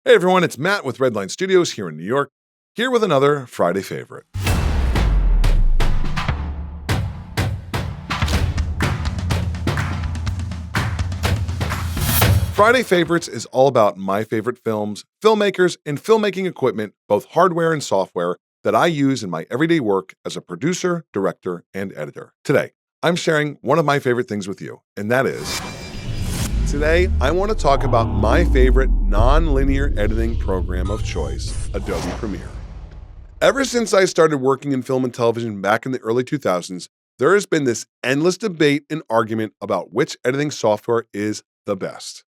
Hey everyone, it's Matt with Redline Studios here in New York, here with another Friday favorite. Friday Favorites is all about my favorite films, filmmakers, and filmmaking equipment, both hardware and software, that I use in my everyday work as a producer, director, and editor. Today, I'm sharing one of my favorite things with you, and that is today, I want to talk about my favorite non-linear editing program of choice, Adobe Premiere. Ever since I started working in film and television back in the early 2000s, there has been this endless debate and argument about which editing software is the best.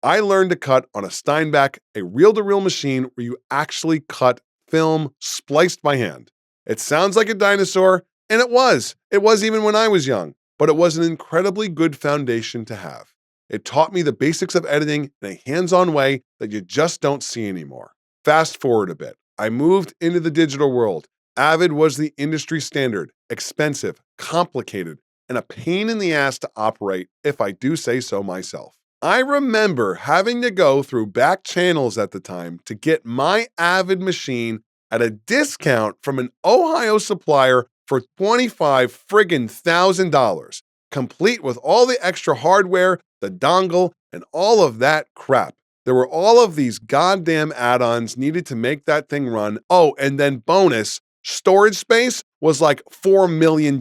I learned to cut on a Steinbeck, a reel-to-reel machine where you actually cut film spliced by hand. It sounds like a dinosaur, and it was. It was even when I was young, but it was an incredibly good foundation to have. It taught me the basics of editing in a hands-on way that you just don't see anymore. Fast forward a bit. I moved into the digital world. Avid was the industry standard, expensive, complicated, and a pain in the ass to operate, if I do say so myself. I remember having to go through back channels at the time to get my Avid machine at a discount from an Ohio supplier for $25,000, complete with all the extra hardware, the dongle, and all of that crap. There were all of these goddamn add-ons needed to make that thing run. Oh, and then bonus, storage space was like $4 million.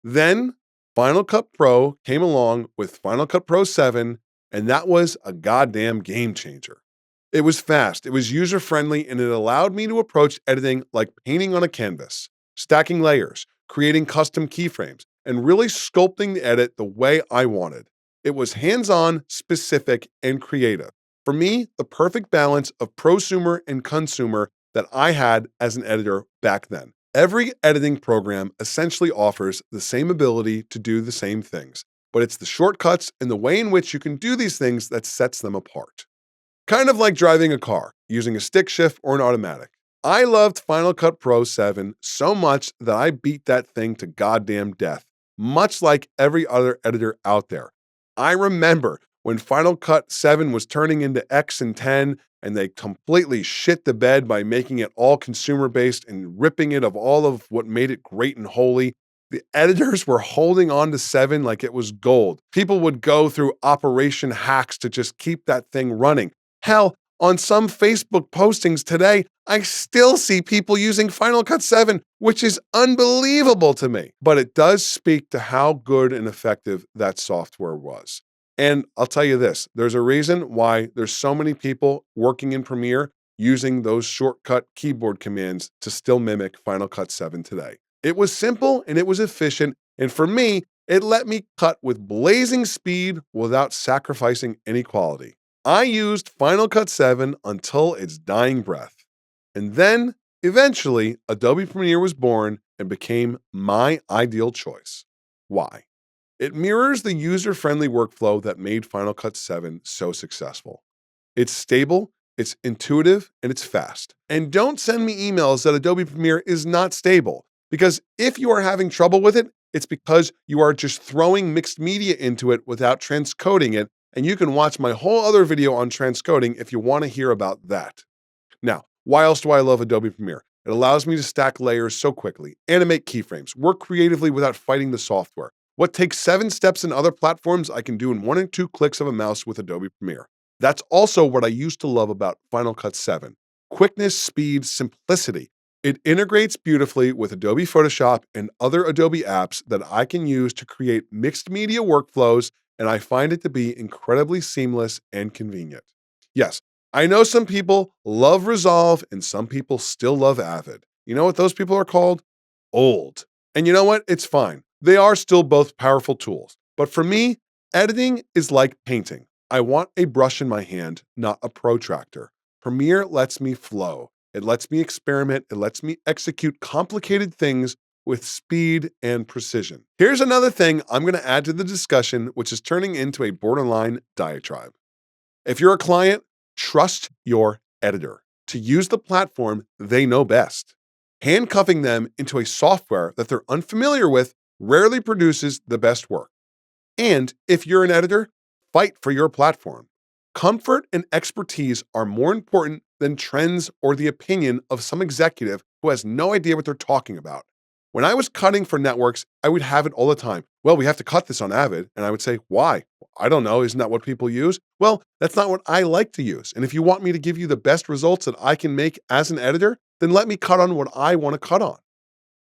Then Final Cut Pro came along with Final Cut Pro 7, and that was a goddamn game changer. It was fast, it was user-friendly, and it allowed me to approach editing like painting on a canvas, stacking layers, creating custom keyframes, and really sculpting the edit the way I wanted. It was hands-on, specific, and creative. For me, the perfect balance of prosumer and consumer that I had as an editor back then. Every editing program essentially offers the same ability to do the same things, but it's the shortcuts and the way in which you can do these things that sets them apart. Kind of like driving a car, using a stick shift or an automatic. I loved Final Cut Pro 7 so much that I beat that thing to goddamn death, much like every other editor out there. I remember when Final Cut 7 was turning into X and 10, and they completely shit the bed by making it all consumer-based and ripping it of all of what made it great and holy. The editors were holding on to 7 like it was gold. People would go through operation hacks to just keep that thing running. Hell, on some Facebook postings today, I still see people using Final Cut 7, which is unbelievable to me. But it does speak to how good and effective that software was. And I'll tell you this, there's a reason why there's so many people working in Premiere using those shortcut keyboard commands to still mimic Final Cut 7 today. It was simple and it was efficient, and for me, it let me cut with blazing speed without sacrificing any quality. I used Final Cut 7 until its dying breath. And then, eventually, Adobe Premiere was born and became my ideal choice. Why? It mirrors the user-friendly workflow that made Final Cut 7 so successful. It's stable, it's intuitive, and it's fast. And don't send me emails that Adobe Premiere is not stable, because if you are having trouble with it, it's because you are just throwing mixed media into it without transcoding it, and you can watch my whole other video on transcoding if you want to hear about that. Now, why else do I love Adobe Premiere? It allows me to stack layers so quickly, animate keyframes, work creatively without fighting the software. What takes 7 steps in other platforms, I can do in 1 or 2 clicks of a mouse with Adobe Premiere. That's also what I used to love about Final Cut 7. Quickness, speed, simplicity. It integrates beautifully with Adobe Photoshop and other Adobe apps that I can use to create mixed media workflows, and I find it to be incredibly seamless and convenient. Yes, I know some people love Resolve and some people still love Avid. You know what those people are called? Old. And you know what? It's fine. They are still both powerful tools. But for me, editing is like painting. I want a brush in my hand, not a protractor. Premiere lets me flow. It lets me experiment. It lets me execute complicated things with speed and precision. Here's another thing I'm going to add to the discussion, which is turning into a borderline diatribe. If you're a client, trust your editor to use the platform they know best. Handcuffing them into a software that they're unfamiliar with rarely produces the best work. And if you're an editor, fight for your platform. Comfort and expertise are more important than trends or the opinion of some executive who has no idea what they're talking about. When I was cutting for networks, I would have it all the time. Well, we have to cut this on Avid. And I would say, why? I don't know. Isn't that what people use? Well, that's not what I like to use. And if you want me to give you the best results that I can make as an editor, then let me cut on what I want to cut on.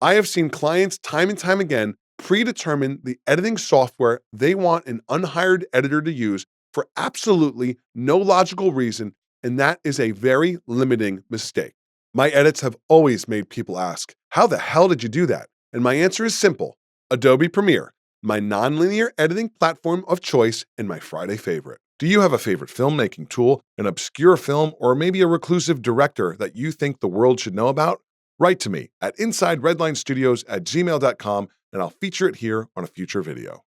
I have seen clients time and time again predetermine the editing software they want an unhired editor to use for absolutely no logical reason, and that is a very limiting mistake. My edits have always made people ask, how the hell did you do that? And my answer is simple: Adobe Premiere, my nonlinear editing platform of choice and my Friday favorite. Do you have a favorite filmmaking tool, an obscure film, or maybe a reclusive director that you think the world should know about? Write to me at insideredlinestudios@gmail.com and I'll feature it here on a future video.